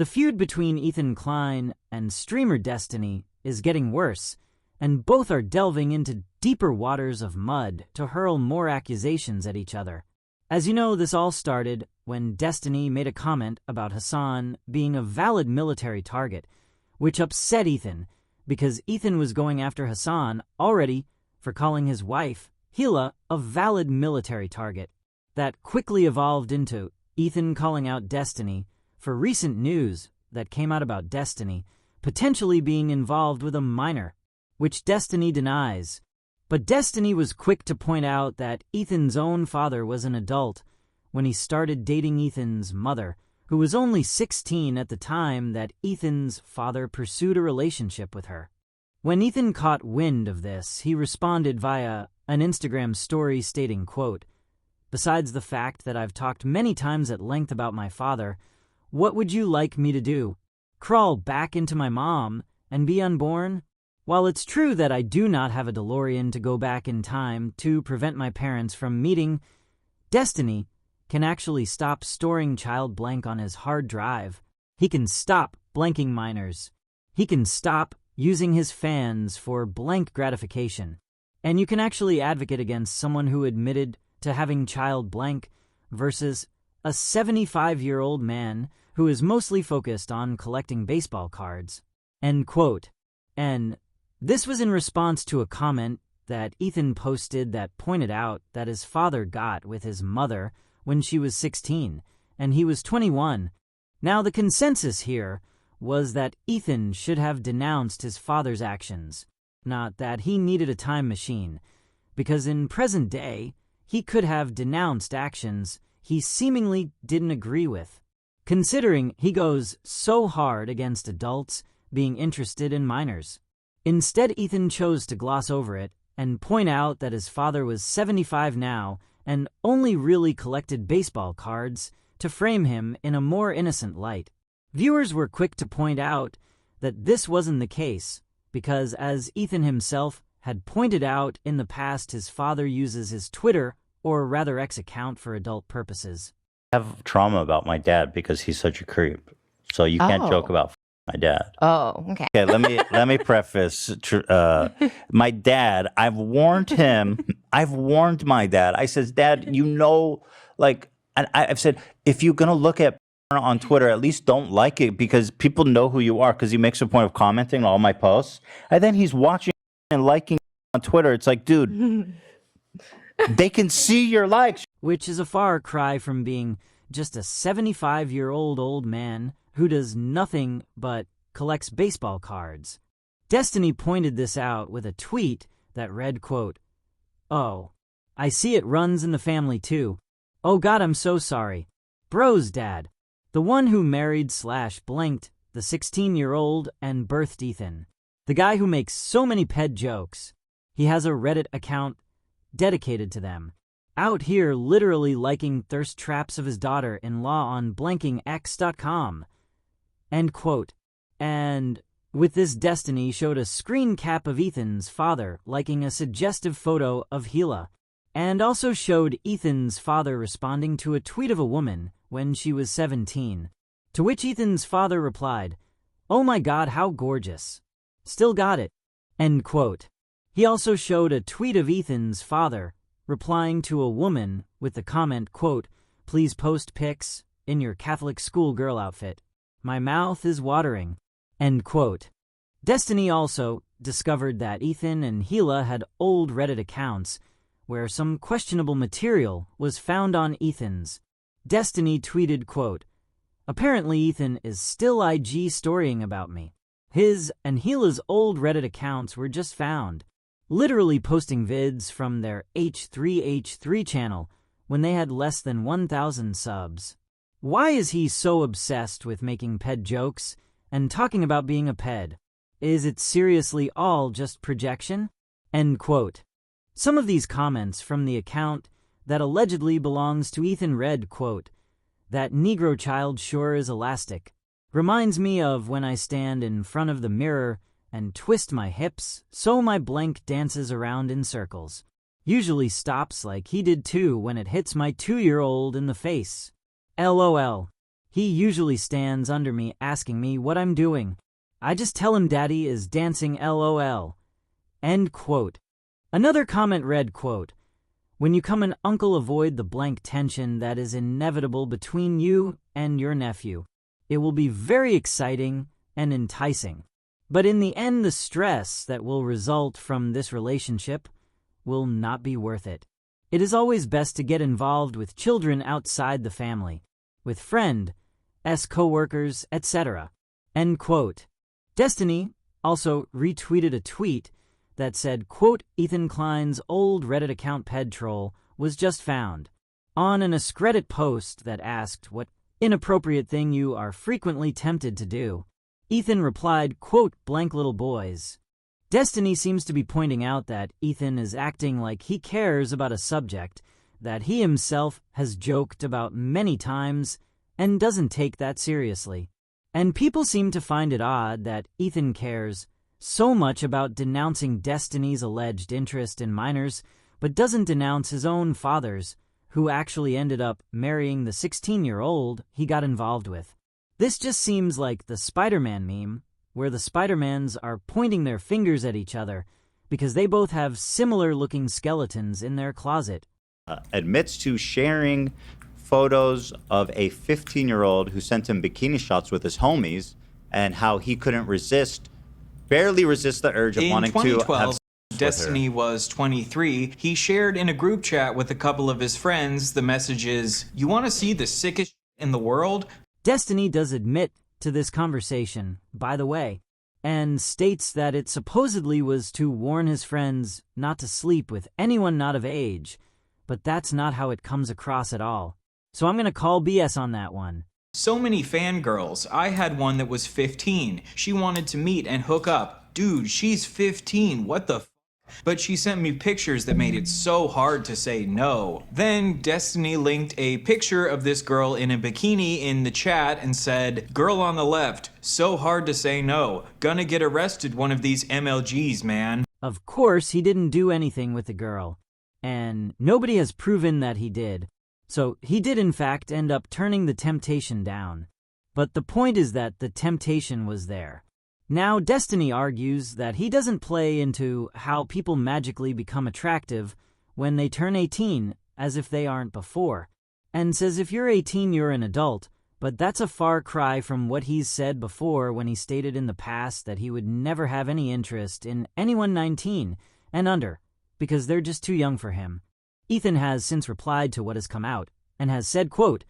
The feud between Ethan Klein and streamer Destiny is getting worse, and both are delving into deeper waters of mud to hurl more accusations at each other. As you know, this all started when Destiny made a comment about Hassan being a valid military target, which upset Ethan because Ethan was going after Hassan already for calling his wife, Hila, a valid military target. That quickly evolved into Ethan calling out Destiny for recent news that came out about Destiny potentially being involved with a minor, which Destiny denies. But Destiny was quick to point out that Ethan's own father was an adult when he started dating Ethan's mother, who was only 16 at the time that Ethan's father pursued a relationship with her. When Ethan caught wind of this, he responded via an Instagram story stating, quote, "Besides the fact that I've talked many times at length about my father, what would you like me to do? Crawl back into my mom and be unborn? While it's true that I do not have a DeLorean to go back in time to prevent my parents from meeting, Destiny can actually stop storing child blank on his hard drive. He can stop blanking minors. He can stop using his fans for blank gratification. And you can actually advocate against someone who admitted to having child blank versus a 75-year-old man who is mostly focused on collecting baseball cards." End quote. And this was in response to a comment that Ethan posted that pointed out that his father got with his mother when she was 16 and he was 21. Now, the consensus here was that Ethan should have denounced his father's actions, not that he needed a time machine, because in present day, he could have denounced actions he seemingly didn't agree with, considering he goes so hard against adults being interested in minors. Instead, Ethan chose to gloss over it and point out that his father was 75 now and only really collected baseball cards to frame him in a more innocent light. Viewers were quick to point out that this wasn't the case because, as Ethan himself had pointed out in the past, his father uses his Twitter, or rather X account, for adult purposes. I have trauma about my dad because he's such a creep. So you can't joke about my dad. Oh, okay. Okay, let me preface. My dad, I've warned him. I've warned my dad. I says, Dad, you know, like, and I've said, if you're gonna look at porn on Twitter, at least don't like it because people know who you are. Because he makes a point of commenting on all my posts, and then he's watching and liking on Twitter. It's like, dude, they can see your likes. Which is a far cry from being just a 75-year-old old man who does nothing but collects baseball cards. Destiny pointed this out with a tweet that read, quote, "Oh, I see it runs in the family too. Oh God, I'm so sorry. Bro's dad, the one who married/blanked the 16-year-old and birthed Ethan. The guy who makes so many ped jokes. He has a Reddit account dedicated to them. Out here literally liking thirst traps of his daughter-in-law on blankingx.com. End quote. And with this, Destiny showed a screen cap of Ethan's father liking a suggestive photo of Hila, and also showed Ethan's father responding to a tweet of a woman when she was 17, to which Ethan's father replied, "Oh my God, how gorgeous. Still got it." End quote. He also showed a tweet of Ethan's father replying to a woman with the comment, quote, "Please post pics in your Catholic schoolgirl outfit. My mouth is watering." End quote. Destiny also discovered that Ethan and Hila had old Reddit accounts where some questionable material was found on Ethan's. Destiny tweeted, quote, "Apparently Ethan is still IG storying about me. His and Hila's old Reddit accounts were just found, literally posting vids from their H3H3 channel when they had less than 1,000 subs. Why is he so obsessed with making ped jokes and talking about being a ped? Is it seriously all just projection?" End quote. Some of these comments from the account that allegedly belongs to Ethan read, quote, "That Negro child sure is elastic. Reminds me of when I stand in front of the mirror and twist my hips so my blank dances around in circles. Usually stops like he did too when it hits my 2-year-old in the face. LOL. He usually stands under me asking me what I'm doing. I just tell him Daddy is dancing LOL. End quote. Another comment read, quote, "When you come an uncle, avoid the blank tension that is inevitable between you and your nephew. It will be very exciting and enticing. But in the end, the stress that will result from this relationship will not be worth it. It is always best to get involved with children outside the family, with friends, co-workers, etc." End quote. Destiny also retweeted a tweet that said, quote, "Ethan Klein's old Reddit account pedtroll was just found," on an Reddit post that asked what inappropriate thing you are frequently tempted to do. Ethan replied, quote, "Blank little boys." Destiny seems to be pointing out that Ethan is acting like he cares about a subject that he himself has joked about many times and doesn't take that seriously. And people seem to find it odd that Ethan cares so much about denouncing Destiny's alleged interest in minors, but doesn't denounce his own father's, who actually ended up marrying the 16-year-old he got involved with. This just seems like the Spider-Man meme, where the Spider-Mans are pointing their fingers at each other because they both have similar-looking skeletons in their closet. Admits to sharing photos of a 15-year-old who sent him bikini shots with his homies, and how he couldn't barely resist the urge of wanting to have sex with her. Destiny was 23. He shared in a group chat with a couple of his friends the messages, "You want to see the sickest in the world?" Destiny does admit to this conversation, by the way, and states that it supposedly was to warn his friends not to sleep with anyone not of age, but that's not how it comes across at all. So I'm gonna call BS on that one. So many fangirls. I had one that was 15. She wanted to meet and hook up. Dude, she's 15. What the f? But she sent me pictures that made it so hard to say no. Then Destiny linked a picture of this girl in a bikini in the chat and said, "Girl on the left, so hard to say no. Gonna get arrested one of these MLGs, man." Of course, he didn't do anything with the girl, and nobody has proven that he did. So he did in fact end up turning the temptation down. But the point is that the temptation was there. Now Destiny argues that he doesn't play into how people magically become attractive when they turn 18 as if they aren't before, and says if you're 18 you're an adult, but that's a far cry from what he's said before when he stated in the past that he would never have any interest in anyone 19 and under because they're just too young for him. Ethan has since replied to what has come out and has said, quote,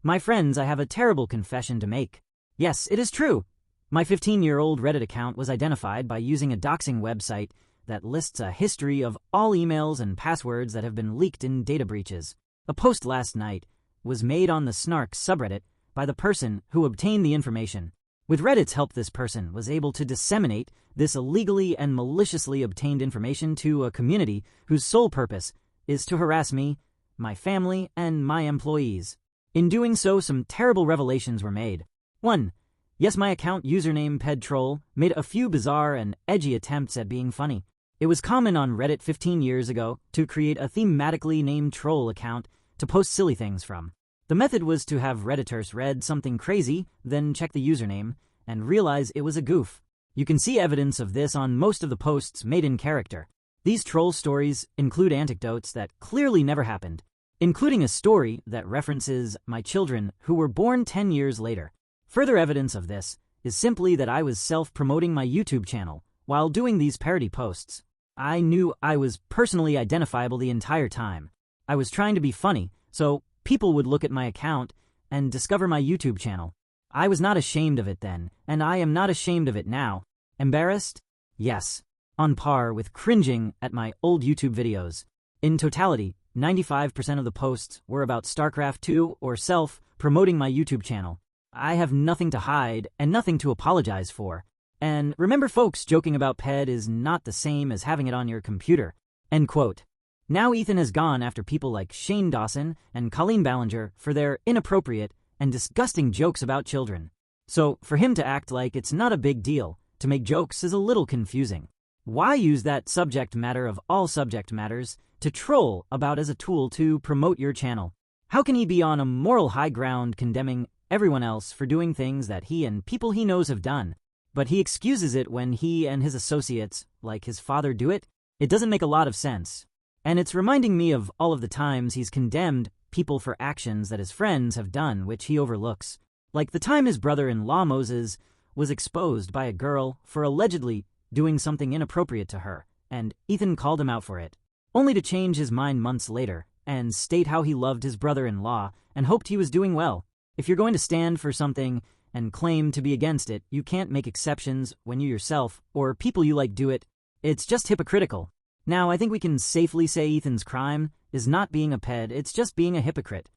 "My friends, I have a terrible confession to make. Yes, it is true. My 15-year-old Reddit account was identified by using a doxing website that lists a history of all emails and passwords that have been leaked in data breaches. A post last night was made on the Snark subreddit by the person who obtained the information. With Reddit's help, this person was able to disseminate this illegally and maliciously obtained information to a community whose sole purpose is to harass me, my family, and my employees. In doing so, some terrible revelations were made. 1. Yes, my account username pedtroll made a few bizarre and edgy attempts at being funny. It was common on Reddit 15 years ago to create a thematically named troll account to post silly things from. The method was to have Redditors read something crazy, then check the username, and realize it was a goof. You can see evidence of this on most of the posts made in character. These troll stories include anecdotes that clearly never happened, including a story that references my children who were born 10 years later. Further evidence of this is simply that I was self-promoting my YouTube channel while doing these parody posts. I knew I was personally identifiable the entire time. I was trying to be funny, so people would look at my account and discover my YouTube channel. I was not ashamed of it then, and I am not ashamed of it now. Embarrassed? Yes. On par with cringing at my old YouTube videos. In totality, 95% of the posts were about StarCraft 2 or self-promoting my YouTube channel. I have nothing to hide and nothing to apologize for. And remember, folks, joking about PED is not the same as having it on your computer. End quote. Now Ethan has gone after people like Shane Dawson and Colleen Ballinger for their inappropriate and disgusting jokes about children. So for him to act like it's not a big deal to make jokes is a little confusing. Why use that subject matter of all subject matters to troll about as a tool to promote your channel? How can he be on a moral high ground condemning everyone else for doing things that he and people he knows have done. But he excuses it when he and his associates, like his father, do it. It doesn't make a lot of sense. And it's reminding me of all of the times he's condemned people for actions that his friends have done which he overlooks. Like the time his brother-in-law Moses was exposed by a girl for allegedly doing something inappropriate to her, and Ethan called him out for it, only to change his mind months later and state how he loved his brother-in-law and hoped he was doing well. If you're going to stand for something and claim to be against it, you can't make exceptions when you yourself or people you like do it. It's just hypocritical. Now, I think we can safely say Ethan's crime is not being a ped, it's just being a hypocrite.